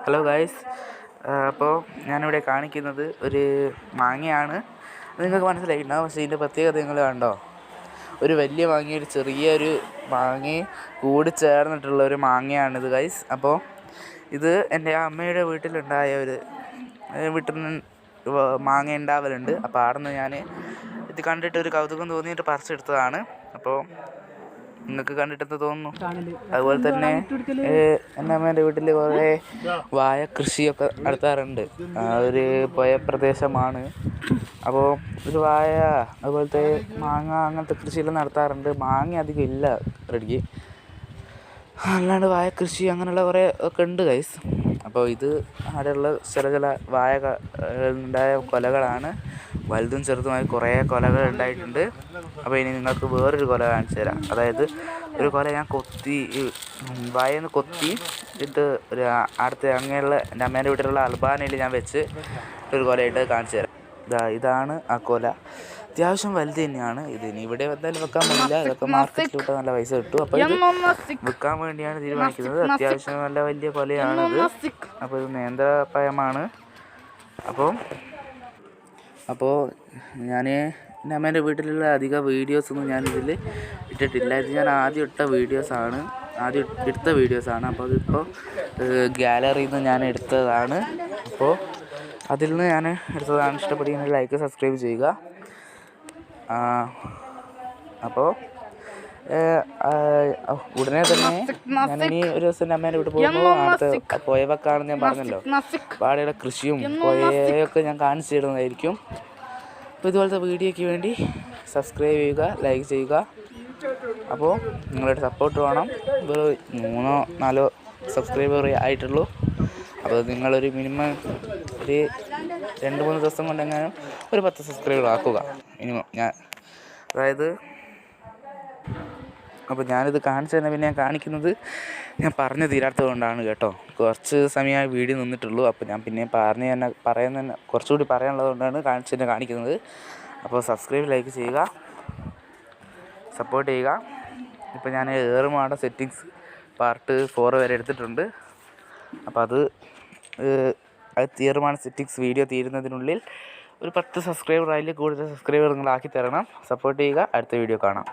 Hello guys, അപ്പോൾ ഞാനിവിടെ കാണിക്കുന്നത് ഒരു മാങ്ങയാണ്. നിങ്ങൾക്ക് മനസ്സിലായിട്ടുണ്ടാവും. പക്ഷേ ഇതിൻ്റെ പ്രത്യേകത നിങ്ങൾ കണ്ടോ? ഒരു വലിയ മാങ്ങയും ഒരു ചെറിയൊരു മാങ്ങയും കൂടി ചേർന്നിട്ടുള്ള ഒരു മാങ്ങയാണിത് ഗായ്സ്. അപ്പോൾ ഇത് എൻ്റെ അമ്മയുടെ വീട്ടിലുണ്ടായ വീട്ടിൽ നിന്ന് മാങ്ങ ഉണ്ടാവലുണ്ട്. അപ്പോൾ അവിടെ നിന്ന് ഞാൻ ഇത് കണ്ടിട്ട് ഒരു കൗതുകം തോന്നിയിട്ട് പറിച്ചെടുത്തതാണ്. അപ്പോൾ നിങ്ങൾക്ക് കണ്ടിട്ടെന്ത് തോന്നുന്നു? അതുപോലെ തന്നെ എൻ്റെ അമ്മേൻ്റെ വീട്ടിൽ കുറേ വാഴ കൃഷിയൊക്കെ നടത്താറുണ്ട്. ഒരു പുഴ പ്രദേശമാണ്. അപ്പോൾ ഒരു വാഴ അതുപോലത്തെ മാങ്ങ അങ്ങനത്തെ കൃഷിയെല്ലാം നടത്താറുണ്ട്. മാങ്ങ അധികം ഇല്ല റെഡിക്ക്, അല്ലാണ്ട് വാഴ കൃഷി അങ്ങനെയുള്ള കുറേ ഒക്കെ ഉണ്ട് ഗൈസ്. അപ്പോൾ ഇത് അവിടെയുള്ള ചില വാഴ ഉണ്ടായ കൊലകളാണ്. വലുതും ചെറുതുമായി കുറേ കൊലകൾ ഉണ്ടായിട്ടുണ്ട്. അപ്പോൾ ഇനി നിങ്ങൾക്ക് വേറൊരു കൊല കാണിച്ചു തരാം. അതായത് ഒരു കൊല ഞാൻ വാഴന്ന് കൊത്തി ഇട്ട് ഒരു അടുത്ത് അങ്ങനെയുള്ള എൻ്റെ അമ്മേൻ്റെ വീട്ടിലുള്ള അൽബാനയിൽ ഞാൻ വെച്ച് ഒരു കൊലയിട്ട് കാണിച്ചു തരാം. ഇതാണ് ആ കൊല. അത്യാവശ്യം വലുത് തന്നെയാണ്. ഇതിന് ഇവിടെ എന്തായാലും വെക്കാൻ പറ്റില്ല. ഇതൊക്കെ മാർക്കറ്റിലോട്ട് നല്ല പൈസ കിട്ടും. അപ്പോൾ ഇത് വിൽക്കാൻ വേണ്ടിയാണ് തീരുമാനിക്കുന്നത്. അത്യാവശ്യം നല്ല വലിയ കൊലയാണിത്. അപ്പോൾ ഇത് നേന്ത്രപ്പഴമാണ്. അപ്പോൾ ഞാൻ എൻ്റെ അമ്മേൻ്റെ വീട്ടിലുള്ള അധിക വീഡിയോസൊന്നും ഞാനിതിൽ ഇട്ടിട്ടില്ല. ഇത് ഞാൻ ആദ്യം എടുത്ത വീഡിയോസാണ്. അപ്പോൾ അതിപ്പോൾ ഗാലറിയിൽ നിന്ന് ഞാൻ എടുത്തതാണ്. അപ്പോൾ അതിൽ നിന്ന് ഞാൻ എടുത്തതാണ്. ഇഷ്ടപ്പെടുകയാണെങ്കിൽ ലൈക്ക് സബ്സ്ക്രൈബ് ചെയ്യുക. അപ്പോൾ ഉടനെ തന്നെ ഞാനിനി ഒരു ദിവസം എൻ്റെ അമ്മേൻ്റെ വീട്ടിൽ പോകുമ്പോൾ അടുത്ത പുഴവക്കാണെന്ന് ഞാൻ പറഞ്ഞല്ലോ. വാഴയുടെ കൃഷിയും പുഴയൊക്കെ ഞാൻ കാണിച്ചു തരുന്നതായിരിക്കും. അപ്പോൾ ഇതുപോലത്തെ വീഡിയോയ്ക്ക് വേണ്ടി സബ്സ്ക്രൈബ് ചെയ്യുക, ലൈക്ക് ചെയ്യുക. അപ്പോൾ നിങ്ങളുടെ സപ്പോർട്ട് വേണം. ഒരു 3-4 സബ്സ്ക്രൈബർ ആയിട്ടുള്ളൂ. അപ്പോൾ നിങ്ങളൊരു മിനിമം ഒരു 2-3 ദിവസം കൊണ്ടെങ്ങാനും ഒരു 10 സബ്സ്ക്രൈബർ ആക്കുക മിനിമം. അപ്പോൾ ഞാനിത് കാണിച്ചു തന്നെ പിന്നെ ഞാൻ കാണിക്കുന്നത് ഞാൻ പറഞ്ഞു തീരാത്തത് കൊണ്ടാണ് കേട്ടോ. കുറച്ച് സമയമായി വീഡിയോ നിന്നിട്ടുള്ളൂ. അപ്പോൾ ഞാൻ പിന്നെ പറയുന്ന കുറച്ചുകൂടി പറയാനുള്ളത് കൊണ്ടാണ് കാണിക്കുന്നത്. അപ്പോൾ സബ്സ്ക്രൈബ് ലൈക്ക് ചെയ്യുക, സപ്പോർട്ട് ചെയ്യുക. ഇപ്പോൾ ഞാൻ ഏറുമാട സെറ്റിങ്സ് പാർട്ട് 4 വരെ എടുത്തിട്ടുണ്ട്. അപ്പോൾ അത് ഏറുമാട സെറ്റിങ്സ് വീഡിയോ തീരുന്നതിനുള്ളിൽ ഒരു 10 സബ്സ്ക്രൈബർ അതിൽ കൂടുതൽ സബ്സ്ക്രൈബർ നിങ്ങളാക്കി തരണം. സപ്പോർട്ട് ചെയ്യുക. അടുത്ത വീഡിയോ കാണാം.